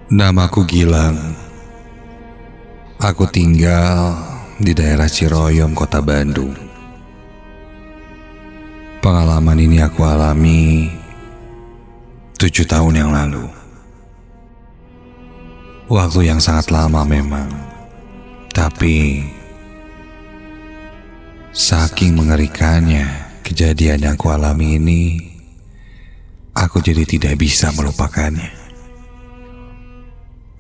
Namaku Gilang. Aku tinggal di daerah Ciroyom, Kota Bandung. Pengalaman ini aku alami 7 tahun yang lalu. Waktu yang sangat lama memang. Tapi saking mengerikannya kejadian yang aku alami ini, aku jadi tidak bisa melupakannya.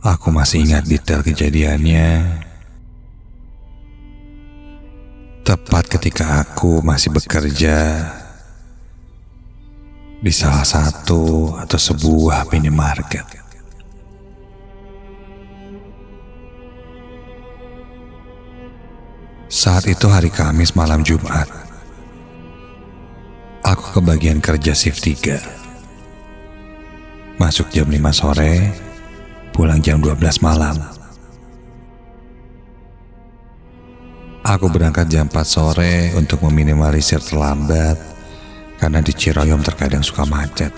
Aku masih ingat detail kejadiannya. Tepat ketika aku masih bekerja di salah satu atau sebuah minimarket. Saat itu hari Kamis malam Jumat. Aku ke bagian kerja shift 3. Masuk jam 5 sore, pulang jam 12 malam. Aku berangkat jam 4 sore untuk meminimalisir terlambat, karena di Ciroyom terkadang suka macet.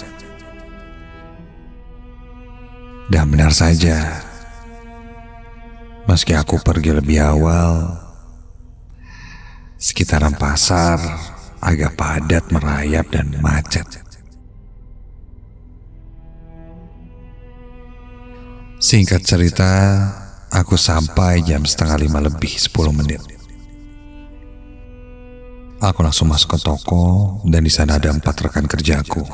Dan benar saja, meski aku pergi lebih awal, sekitaran pasar agak padat, merayap dan macet. Singkat cerita, aku sampai jam setengah 5 lebih 10 menit. Aku langsung masuk ke toko dan di sana ada 4 rekan kerjaku.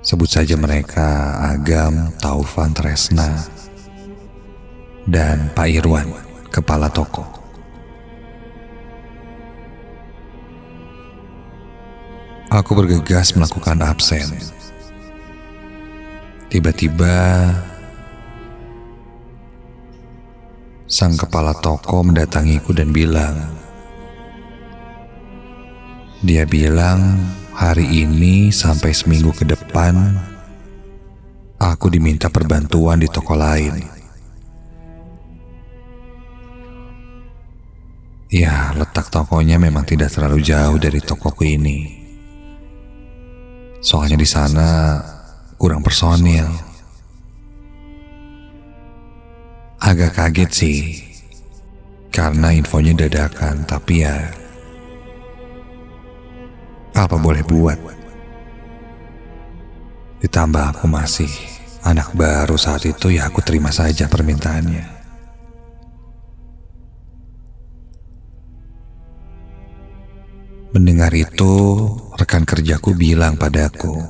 Sebut saja mereka Agam, Taufan, Tresna, dan Pak Irwan, kepala toko. Aku bergegas melakukan absen. Tiba-tiba sang kepala toko mendatangiku dan bilang, dia bilang hari ini sampai seminggu ke depan aku diminta perbantuan di toko lain. Ya, letak tokonya memang tidak terlalu jauh dari tokoku ini. Soalnya di sana kurang personil. Agak kaget sih, karena infonya dadakan, tapi ya apa boleh buat. Ditambah aku masih anak baru saat itu, ya aku terima saja permintaannya. Mendengar itu, rekan kerjaku bilang padaku,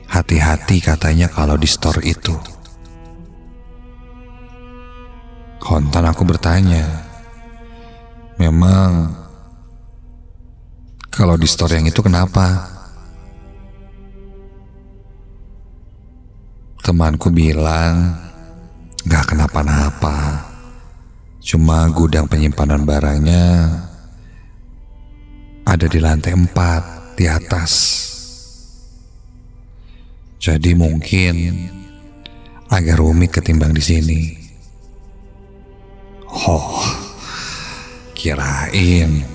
hati-hati katanya kalau di store itu. Kontan aku bertanya, memang kalau di store yang itu kenapa? Temanku bilang, gak kenapa-napa, cuma gudang penyimpanan barangnya ada di lantai 4 di atas. Jadi mungkin agak rumit ketimbang di sini. Oh, kirain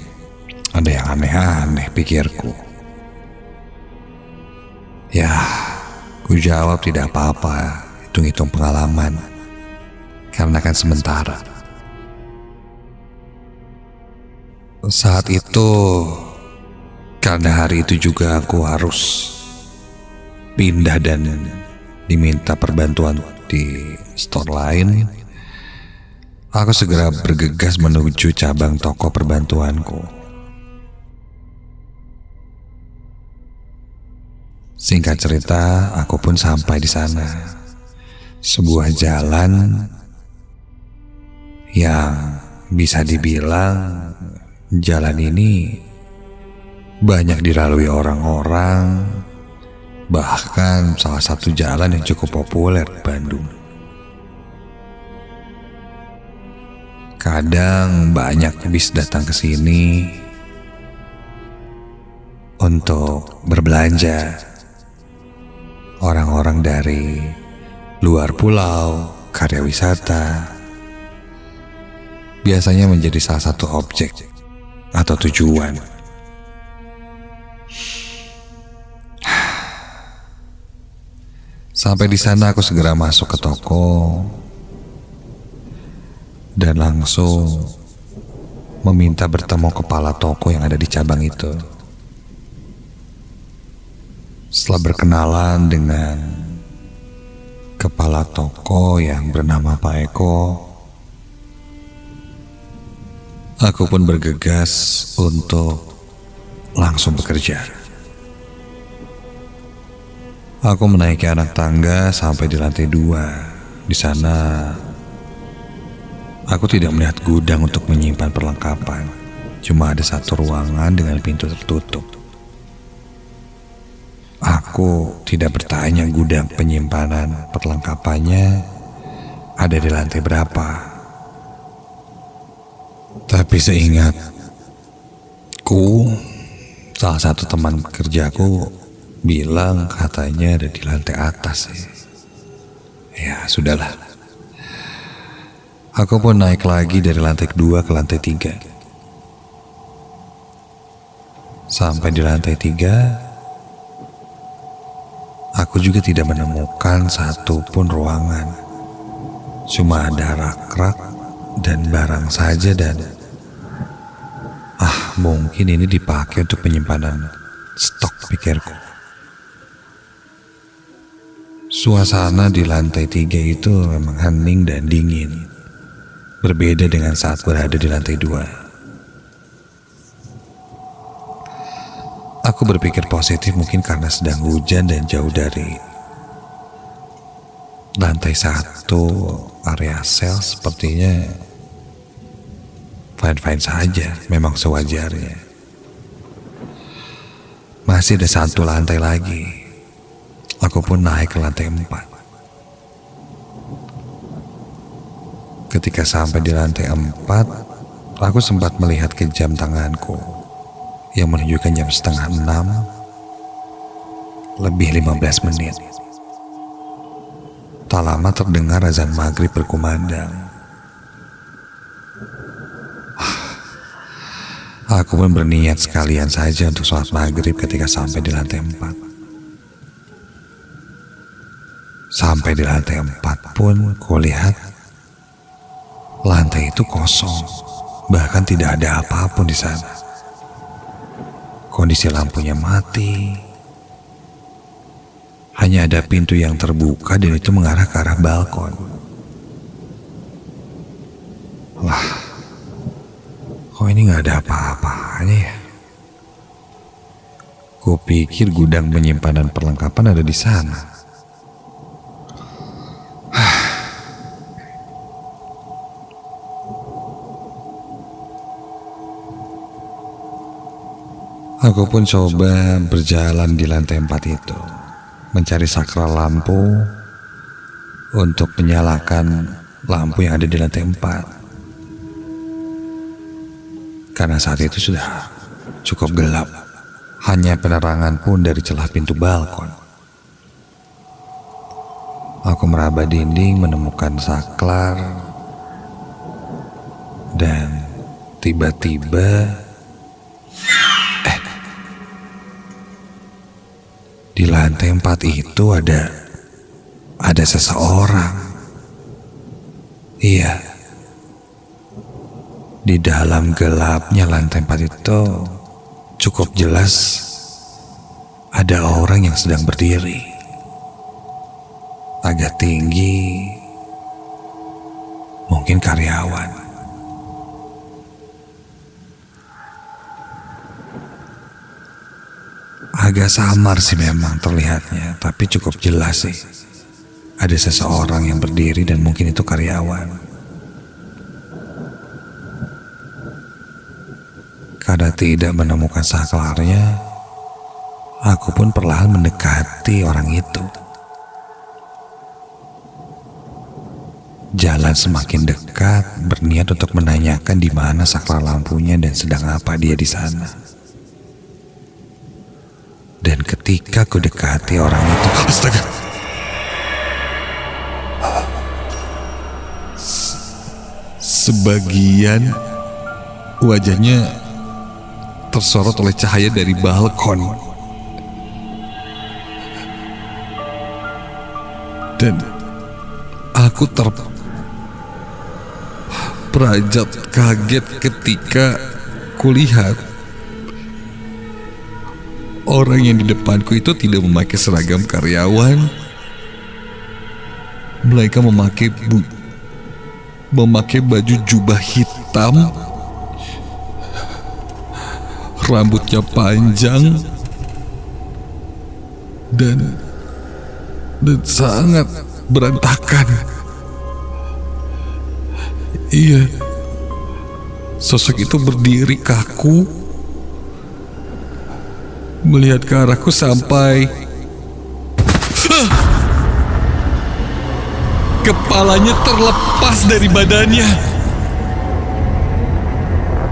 ada yang aneh-aneh, pikirku. Ya, ku jawab tidak apa-apa, hitung-hitung pengalaman, karena kan sementara. Saat itu, karena hari itu juga aku harus pindah dan diminta perbantuan di store lain, aku segera bergegas menuju cabang toko perbantuanku. Singkat cerita, aku pun sampai di sana. Sebuah jalan yang bisa dibilang jalan ini banyak dilalui orang-orang, bahkan salah satu jalan yang cukup populer di Bandung. Kadang banyak bis datang ke sini untuk berbelanja. Orang-orang dari luar pulau, karya wisata, biasanya menjadi salah satu objek atau tujuan. Sampai di sana aku segera masuk ke toko dan langsung meminta bertemu kepala toko yang ada di cabang itu. Setelah berkenalan dengan kepala toko yang bernama Pak Eko, aku pun bergegas untuk langsung bekerja. Aku menaiki anak tangga sampai di lantai 2. Di sana aku tidak melihat gudang untuk menyimpan perlengkapan. Cuma ada satu ruangan dengan pintu tertutup. Aku tidak bertanya gudang penyimpanan perlengkapannya ada di lantai berapa. Tapi seingatku, salah satu teman kerjaku bilang katanya ada di lantai atas. Ya sudahlah. Aku pun naik lagi dari lantai 2 ke lantai 3. Sampai di lantai 3, aku juga tidak menemukan satu pun ruangan. Cuma ada rak-rak dan barang saja, dan mungkin ini dipakai untuk penyimpanan stok, pikirku. Suasana di lantai 3 itu memang hening dan dingin, berbeda dengan saat berada di lantai 2. Aku berpikir positif, mungkin karena sedang hujan dan jauh dari lantai 1 area sel, sepertinya fine-fine saja, memang sewajarnya. Masih ada satu lantai lagi. Aku pun naik ke lantai 4. Ketika sampai di lantai 4, aku sempat melihat ke jam tanganku yang menunjukkan jam 5:30 lebih 15 menit. Tak lama terdengar azan maghrib berkumandang. Aku pun berniat sekalian saja untuk sholat maghrib ketika sampai di lantai 4. Sampai di lantai 4 pun kulihat lantai itu kosong, bahkan tidak ada apapun di sana. Kondisi lampunya mati, hanya ada pintu yang terbuka dan itu mengarah ke arah balkon. Wah, kok ini gak ada apa-apanya ya? Kupikir gudang penyimpanan perlengkapan ada di sana. Aku pun coba berjalan di lantai 4 itu, mencari sakral lampu untuk menyalakan lampu yang ada di lantai 4. Karena saat itu sudah cukup gelap, hanya penerangan pun dari celah pintu balkon. Aku meraba dinding menemukan saklar, dan tiba-tiba di lantai 4 itu ada seseorang. Iya, di dalam gelapnya lantai 4 itu cukup jelas ada orang yang sedang berdiri, agak tinggi, mungkin karyawan. Agak samar sih memang terlihatnya, tapi cukup jelas sih. Ada seseorang yang berdiri dan mungkin itu karyawan. Karena tidak menemukan saklarnya, aku pun perlahan mendekati orang itu. Jalan semakin dekat, berniat untuk menanyakan di mana saklar lampunya dan sedang apa dia di sana. Dan ketika ku dekati orang itu, astaga, sebagian wajahnya tersorot oleh cahaya dari balkon. Dan aku terperajat kaget ketika kulihat orang yang di depanku itu tidak memakai seragam karyawan, melainkan memakai baju jubah hitam, rambutnya panjang, dan sangat berantakan. Iya, sosok itu berdiri kaku, melihat ke arahku sampai kepalanya terlepas dari badannya.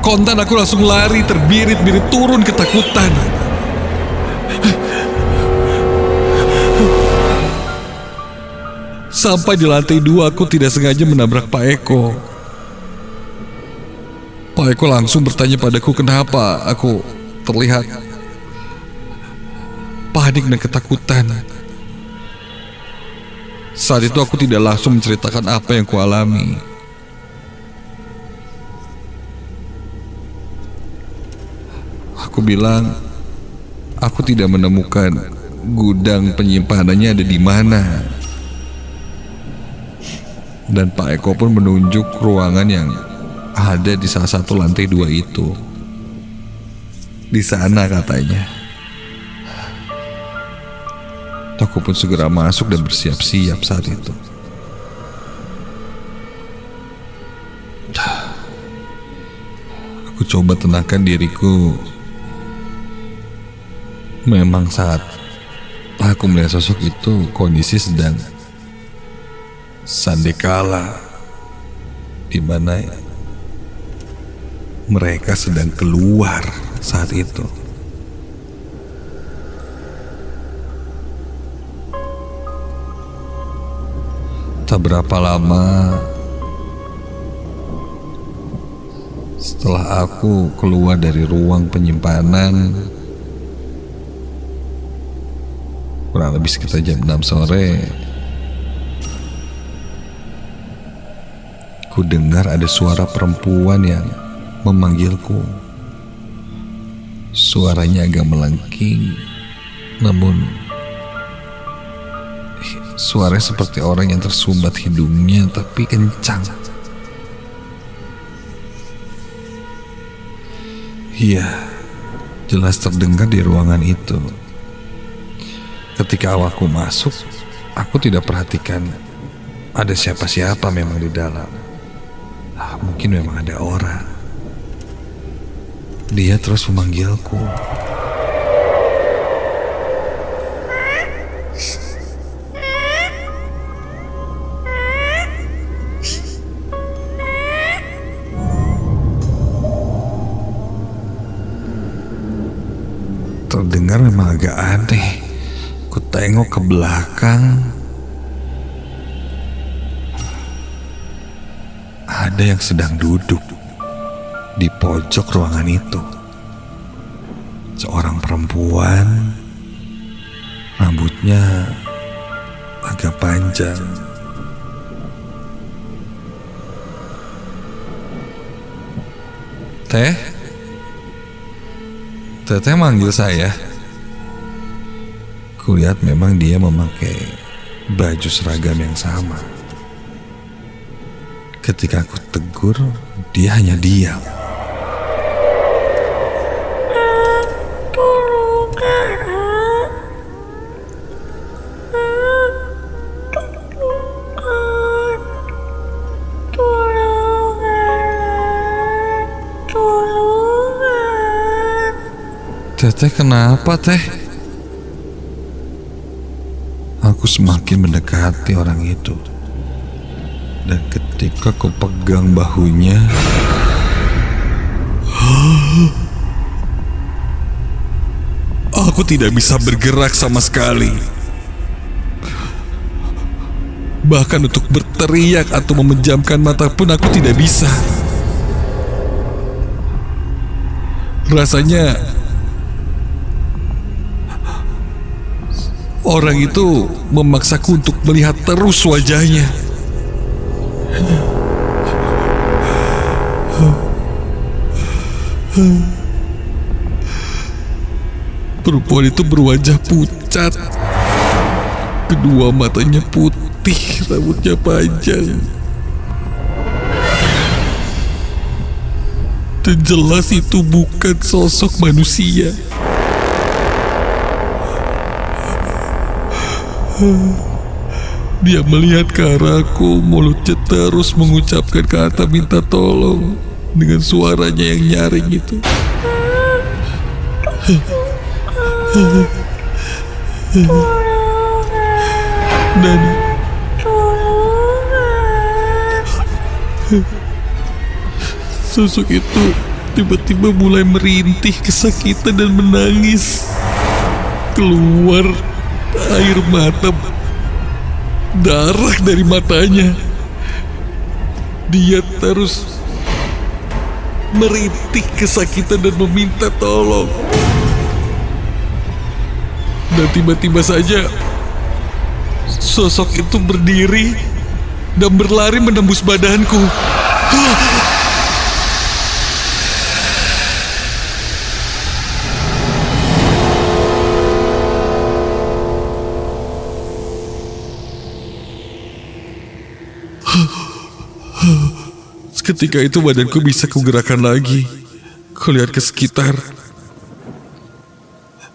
Kontan aku langsung lari terbirit-birit turun ketakutan. Sampai di lantai 2 aku tidak sengaja menabrak Pak Eko. Pak Eko langsung bertanya padaku kenapa aku terlihat panik dan ketakutan. Saat itu aku tidak langsung menceritakan apa yang kualami. Aku bilang aku tidak menemukan gudang penyimpanannya ada di mana. Dan Pak Eko pun menunjuk ruangan yang ada di salah satu lantai 2 itu. Di sana katanya. Aku pun segera masuk dan bersiap-siap saat itu. Aku coba tenangkan diriku. Memang saat aku melihat sosok itu, kondisi sedang sandekala, di mana mereka sedang keluar saat itu. Tak berapa lama setelah aku keluar dari ruang penyimpanan, kurang lebih sekitar jam 6 sore, ku dengar ada suara perempuan yang memanggilku. Suaranya agak melengking, namun suaranya seperti orang yang tersumbat hidungnya, tapi kencang. Iya, jelas terdengar di ruangan itu. Ketika awalku masuk, aku tidak perhatikan ada siapa-siapa memang di dalam. Mungkin memang ada orang. Dia terus memanggilku. Terdengar memang agak aneh. Ku tengok ke belakang. Ada yang sedang duduk di pojok ruangan itu. Seorang perempuan, rambutnya agak panjang. Teteh manggil saya. Kulihat memang dia memakai baju seragam yang sama. Ketika aku tegur, dia hanya diam. Teteh kenapa teh? Aku semakin mendekati orang itu. Dan ketika ku pegang bahunya, aku tidak bisa bergerak sama sekali. Bahkan untuk berteriak atau memejamkan mata pun aku tidak bisa. Rasanya Orang itu memaksaku untuk melihat terus wajahnya. Perempuan itu berwajah pucat. Kedua matanya putih, rambutnya panjang. Dan jelas itu bukan sosok manusia. Dia melihat ke arahku, mulutnya terus mengucapkan kata minta tolong dengan suaranya yang nyaring itu. Dan sosok itu tiba-tiba mulai merintih kesakitan dan menangis. Keluar air mata, darah dari matanya. Dia terus merintih kesakitan dan meminta tolong. Dan tiba-tiba saja sosok itu berdiri dan berlari menembus badanku. Ketika itu badanku bisa kugerakkan lagi. Kulihat ke sekitar.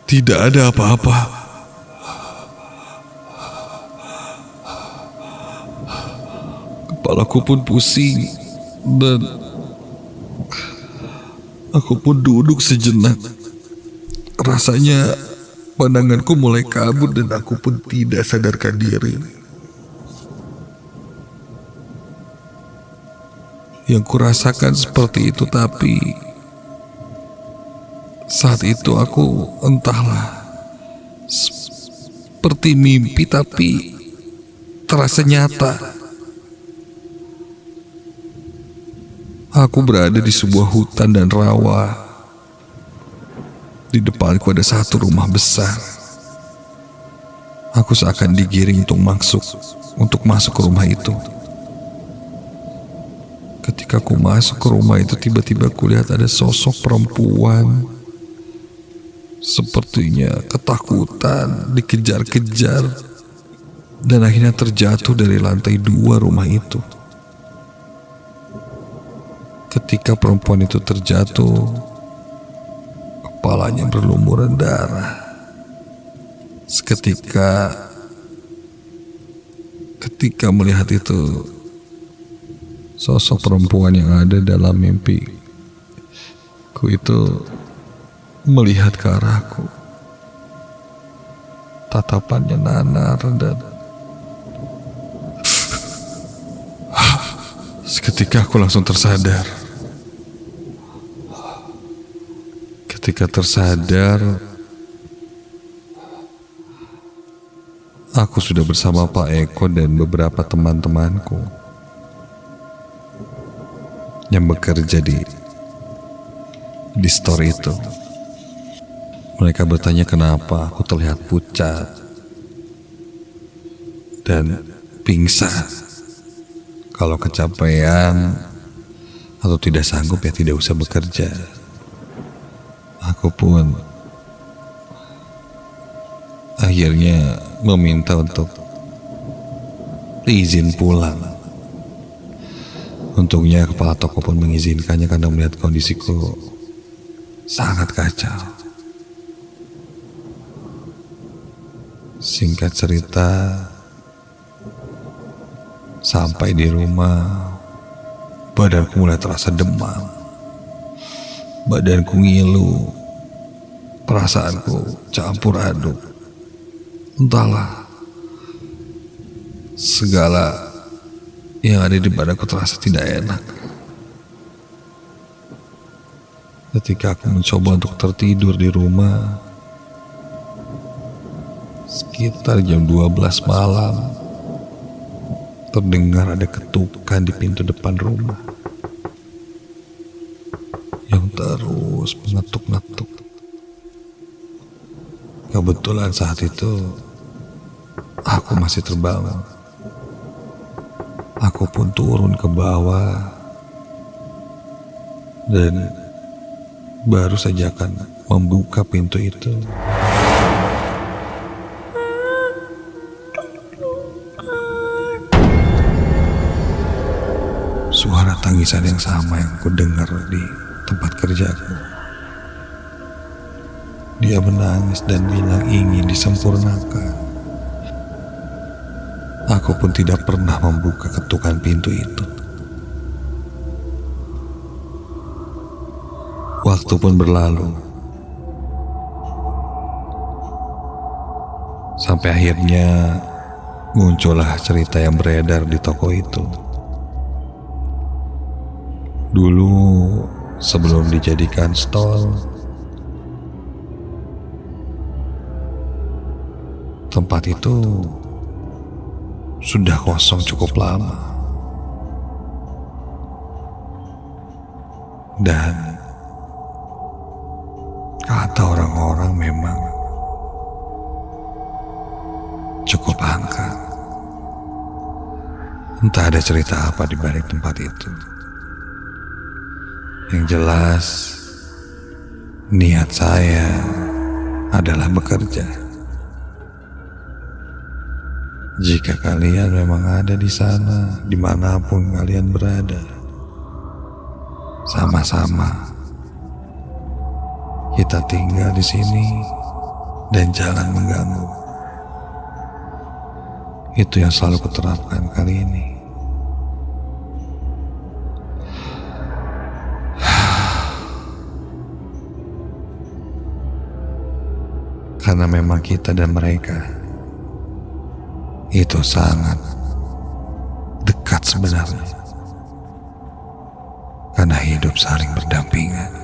Tidak ada apa-apa. Kepalaku pun pusing dan aku pun duduk sejenak. Rasanya pandanganku mulai kabur dan aku pun tidak sadarkan diri. Yang kurasakan seperti itu, tapi saat itu aku entahlah, seperti mimpi tapi terasa nyata. Aku berada di sebuah hutan dan rawa. Di depanku ada satu rumah besar. Aku seakan digiring untuk masuk ke rumah itu. Ketika aku masuk ke rumah itu, tiba-tiba kulihat ada sosok perempuan. Sepertinya ketakutan, dikejar-kejar, dan akhirnya terjatuh dari lantai 2 rumah itu. Ketika perempuan itu terjatuh, kepalanya berlumuran darah. Ketika melihat itu, sosok perempuan yang ada dalam mimpiku itu melihat ke arahku. Tatapannya nanar dan seketika aku langsung tersadar. Ketika tersadar, aku sudah bersama Pak Eko dan beberapa teman-temanku yang bekerja di store itu. Mereka bertanya kenapa aku terlihat pucat dan pingsan. Kalau kecapean atau tidak sanggup ya tidak usah bekerja. Aku pun akhirnya meminta untuk izin pulang. Untungnya kepala toko pun mengizinkannya karena melihat kondisiku sangat kacau. Singkat cerita, sampai di rumah, badanku mulai terasa demam. Badanku ngilu, perasaanku campur aduk. Entahlah, segala yang ada di badanku terasa tidak enak. Ketika aku mencoba untuk tertidur di rumah, sekitar jam 12 malam, terdengar ada ketukan di pintu depan rumah yang terus mengetuk-ngetuk. Kebetulan saat itu aku masih terbangun. Aku pun turun ke bawah dan baru saja akan membuka pintu itu. Suara tangisan yang sama yang ku dengar di tempat kerjaku. Dia menangis dan bilang ingin disempurnakan. Aku pun tidak pernah membuka ketukan pintu itu. Waktu pun berlalu. Sampai akhirnya muncullah cerita yang beredar di toko itu. Dulu sebelum dijadikan stall, tempat itu sudah kosong cukup lama. Dan kata orang-orang memang cukup angker. Entah ada cerita apa di balik tempat itu. Yang jelas, niat saya adalah bekerja. Jika kalian memang ada di sana, dimanapun kalian berada, sama-sama kita tinggal di sini dan jangan mengganggu. Itu yang selalu kuterapkan kali ini. Karena memang kita dan mereka itu sangat dekat sebenarnya. Karena hidup saling berdampingan.